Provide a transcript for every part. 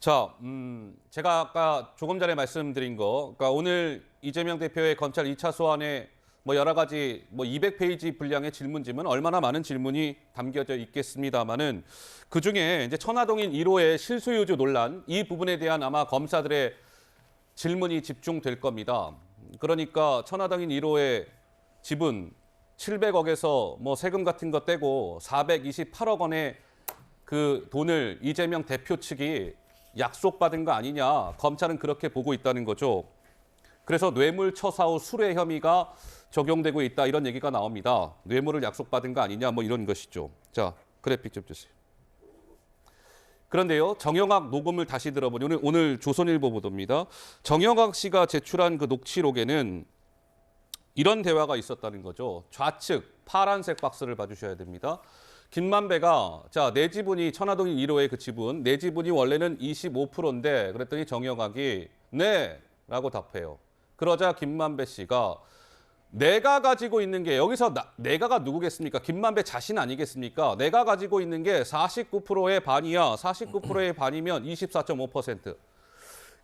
자, 제가 아까 조금 전에 말씀드린 거, 그러니까 오늘 이재명 대표의 검찰 2차 소환에 뭐 여러 가지 뭐 200페이지 분량의 질문지면 얼마나 많은 질문이 담겨져 있겠습니다만은 그 중에 이제 천화동인 1호의 실소유주 논란 이 부분에 대한 아마 검사들의 질문이 집중될 겁니다. 그러니까 천화동인 1호의 지분 700억에서 뭐 세금 같은 거 떼고 428억 원의 그 돈을 이재명 대표 측이 약속받은 거 아니냐. 검찰은 그렇게 보고 있다는 거죠. 그래서 뇌물처사 후 수뢰 혐의가 적용되고 있다. 이런 얘기가 나옵니다. 뇌물을 약속받은 거 아니냐. 뭐 이런 것이죠. 자, 그래픽 좀 주세요. 그런데요. 정영학 녹음을 다시 들어보니 오늘 조선일보 보도입니다. 정영학 씨가 제출한 그 녹취록에는 이런 대화가 있었다는 거죠. 좌측 파란색 박스를 봐주셔야 됩니다. 김만배가 자, 내 지분이 천화동인 1호의 그 지분, 내 지분이 원래는 25%인데 그랬더니 정영학이 네 라고 답해요. 그러자 김만배 씨가 내가 가지고 있는 게 여기서 내가가 누구겠습니까? 김만배 자신 아니겠습니까? 내가 가지고 있는 게 49%의 반이야. 49%의 반이면 24.5%.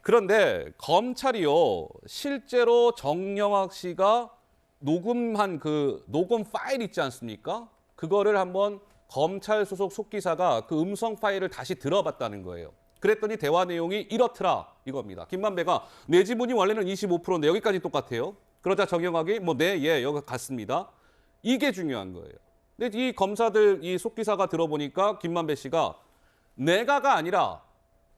그런데 검찰이요. 실제로 정영학 씨가 녹음한 그 녹음 파일 있지 않습니까? 그거를 한번 검찰 소속 속기사가 그 음성 파일을 다시 들어봤다는 거예요. 그랬더니 대화 내용이 이렇더라 이겁니다. 김만배가 내 지분이 원래는 25%인데 여기까지 똑같아요. 그러자 정영학이 뭐 네, 예, 여기 같습니다. 이게 중요한 거예요. 근데 이 검사들, 이 속기사가 들어보니까 김만배 씨가 내가가 아니라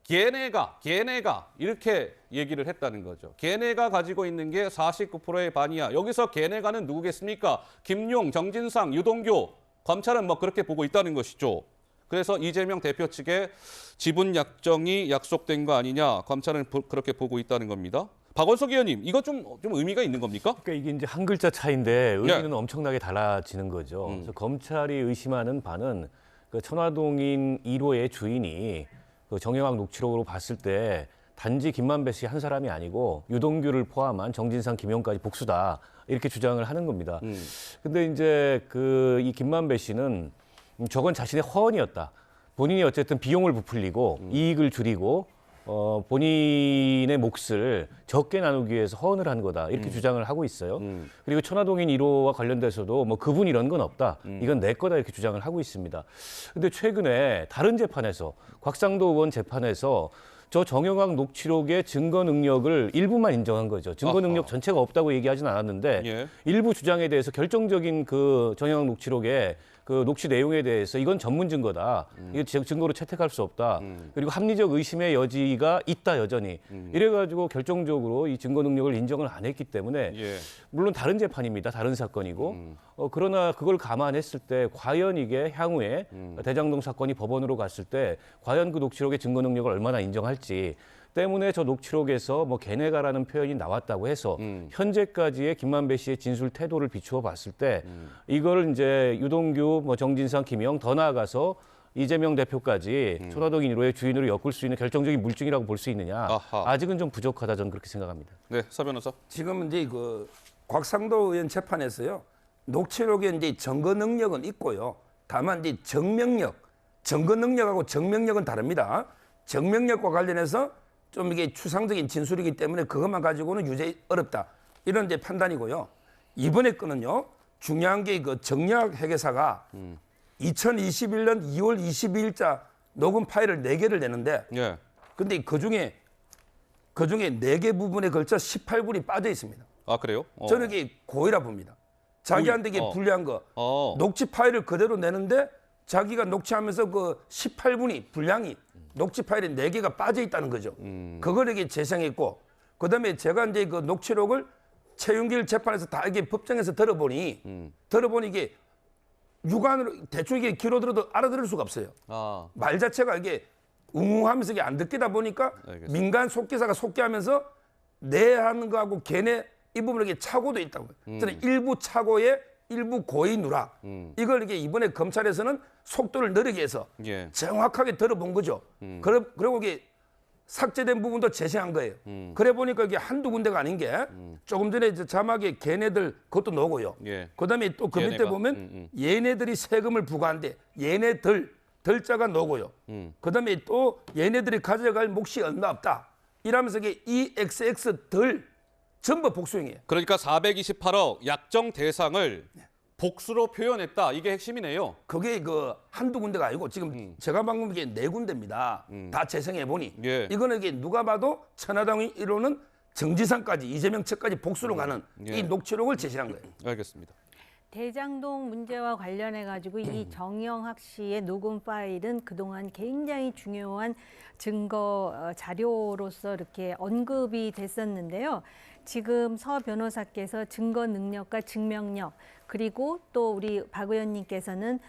걔네가 이렇게 얘기를 했다는 거죠. 걔네가 가지고 있는 게 49%의 반이야. 여기서 걔네가는 누구겠습니까? 김용, 정진상, 유동규. 검찰은 뭐 그렇게 보고 있다는 것이죠. 그래서 이재명 대표 측의 지분 약정이 약속된 거 아니냐. 검찰은 그렇게 보고 있다는 겁니다. 박원석 의원님, 이거 좀 의미가 있는 겁니까? 그러니까 이게 이제 한 글자 차이인데 의미는 네. 엄청나게 달라지는 거죠. 그래서 검찰이 의심하는 바는 그 천화동인 1호의 주인이 그 정영학 녹취록으로 봤을 때 단지 김만배 씨 한 사람이 아니고 유동규를 포함한 정진상, 김용까지 복수다 이렇게 주장을 하는 겁니다. 근데 이제 그 이 김만배 씨는 저건 자신의 허언이었다. 본인이 어쨌든 비용을 부풀리고 이익을 줄이고 본인의 몫을 적게 나누기 위해서 허언을 한 거다. 이렇게 주장을 하고 있어요. 그리고 천화동인 1호와 관련돼서도 뭐 그분 이런 건 없다. 이건 내 거다. 이렇게 주장을 하고 있습니다. 근데 최근에 다른 재판에서 곽상도 의원 재판에서 저 정영학 녹취록의 증거 능력을 일부만 인정한 거죠. 증거 능력 전체가 없다고 얘기하진 않았는데 예. 일부 주장에 대해서 결정적인 그 정영학 녹취록의 그 녹취 내용에 대해서 이건 전문 증거다. 이거 증거로 채택할 수 없다. 그리고 합리적 의심의 여지가 있다 여전히. 이래가지고 결정적으로 이 증거 능력을 인정을 안 했기 때문에 예. 물론 다른 재판입니다. 다른 사건이고. 그러나 그걸 감안했을 때 과연 이게 향후에 대장동 사건이 법원으로 갔을 때 과연 그 녹취록의 증거 능력을 얼마나 인정할지 때문에 저 녹취록에서 뭐 걔네가라는 표현이 나왔다고 해서 현재까지의 김만배 씨의 진술 태도를 비추어 봤을 때 이걸 이제 유동규, 뭐 정진상, 김영 더 나아가서 이재명 대표까지 천화동인 1호의 주인으로 엮을 수 있는 결정적인 물증이라고 볼 수 있느냐. 아직은 좀 부족하다 저는 그렇게 생각합니다. 네, 서 변호사. 지금 이제 그 곽상도 의원 재판에서요. 녹취록에 이제 증거 능력은 있고요. 다만 이제 증명력, 증거 능력하고 증명력은 다릅니다. 증명력과 관련해서 좀 이게 추상적인 진술이기 때문에 그것만 가지고는 유죄 어렵다. 이런 이제 판단이고요. 이번에 거는요. 중요한 게 그 정영학 회계사가 2021년 2월 22일자 녹음 파일을 4개를 내는데 예. 근데 그 중에 4개 부분에 걸쳐 18분이 빠져 있습니다. 아, 그래요? 저는 이게 고의라 봅니다. 자기한테 이게 불리한 거. 녹취 파일을 그대로 내는데 자기가 녹취하면서 그 18분이 분량이 녹취 파일에 4개가 빠져 있다는 거죠. 그걸 이게 재생했고 그다음에 제가 이제 그 녹취록을 최윤길 재판에서 다 이게 법정에서 들어보니 이게 육안으로 대충 이게 귀로 들어도 알아들을 수가 없어요. 말 자체가 이게 웅웅하면서 이게 안 듣기다 보니까 알겠습니다. 민간 속기사가 속기하면서 내 하는 거하고 걔네 이 부분에 이게 착오도 있다고요. 저는 일부 착오에 일부 고의 누락. 이걸 이게 이번에 검찰에서는 속도를 느리게 해서 예. 정확하게 들어본 거죠. 그리고 이게 삭제된 부분도 재생한 거예요. 그래 보니까 이게 한두 군데가 아닌 게 조금 전에 자막에 걔네들 그것도 넣고요. 예. 그다음에 또 그 밑에 걔네가. 보면 얘네들이 세금을 부과한대. 얘네들 덜자가 노고요. 그다음에 또 얘네들이 가져갈 몫이 얼마 없다. 이러면서 이게 EXX 덜 전부 복수형이에요. 그러니까 428억 약정 대상을 복수로 표현했다. 이게 핵심이네요. 그게 그 한두 군데가 아니고 지금 제가 방금 이게 네 군데입니다. 다 재생해 보니 예. 이거는 이게 누가 봐도 천하당이 이루는 정지상까지 이재명 측까지 복수로 가는 예. 이 녹취록을 제시한 거예요. 알겠습니다. 대장동 문제와 관련해 가지고 이 정영학 씨의 녹음 파일은 그동안 굉장히 중요한 증거 자료로서 이렇게 언급이 됐었는데요. 지금 서 변호사께서 증거 능력과 증명력 그리고 또 우리 박 의원님께서는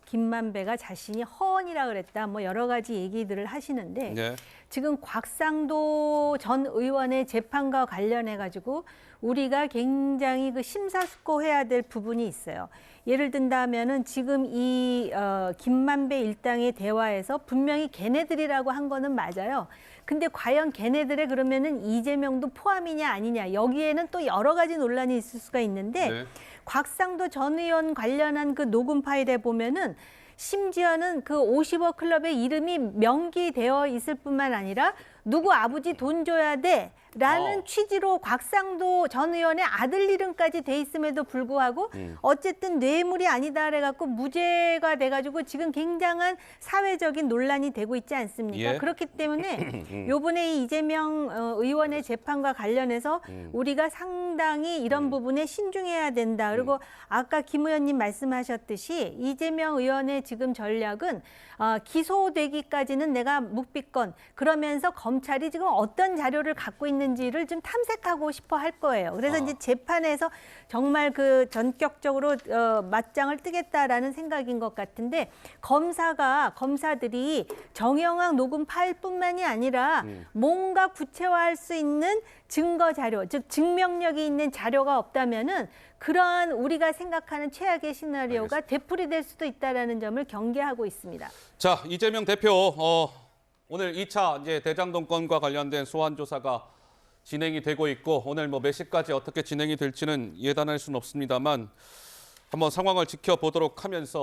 김만배가 자신이 허언이라 그랬다 뭐 여러 가지 얘기들을 하시는데 네. 지금 곽상도 전 의원의 재판과 관련해 가지고 우리가 굉장히 그 심사숙고해야 될 부분이 있어요. 예를 든다면은 지금 이 김만배 일당의 대화에서 분명히 걔네들이라고 한 거는 맞아요. 근데 과연 걔네들의 그러면은 이재명도 포함이냐 아니냐 여기에는 또 여러 가지 논란이 있을 수가 있는데 네. 곽상도 전 의원 관련한 그 녹음 파일에 보면은 심지어는 그 50억 클럽의 이름이 명기되어 있을 뿐만 아니라 누구 아버지 돈 줘야 돼라는 취지로 곽상도 전 의원의 아들 이름까지 돼 있음에도 불구하고 어쨌든 뇌물이 아니다 그래갖고 무죄가 돼가지고 지금 굉장한 사회적인 논란이 되고 있지 않습니까? 예. 그렇기 때문에 요번에 이 이재명 의원의 재판과 관련해서 우리가 상당히 이런 부분에 신중해야 된다. 그리고 아까 김 의원님 말씀하셨듯이 이재명 의원의 지금 전략은 기소되기까지는 내가 묵비권 그러면서 검찰이 지금 어떤 자료를 갖고 있는지를 좀 탐색하고 싶어 할 거예요. 그래서 이제 재판에서 정말 그 전격적으로 맞짱을 뜨겠다라는 생각인 것 같은데 검사들이 정영학 녹음 파일뿐만이 아니라 뭔가 구체화할 수 있는 증거 자료, 즉 증명력이 있는 자료가 없다면은 그러한 우리가 생각하는 최악의 시나리오가 되풀이될 수도 있다라는 점을 경계하고 있습니다. 자, 이재명 대표 오늘 2차 이제 대장동 건과 관련된 소환 조사가 진행이 되고 있고 오늘 뭐 몇 시까지 어떻게 진행이 될지는 예단할 수는 없습니다만 한번 상황을 지켜보도록 하면서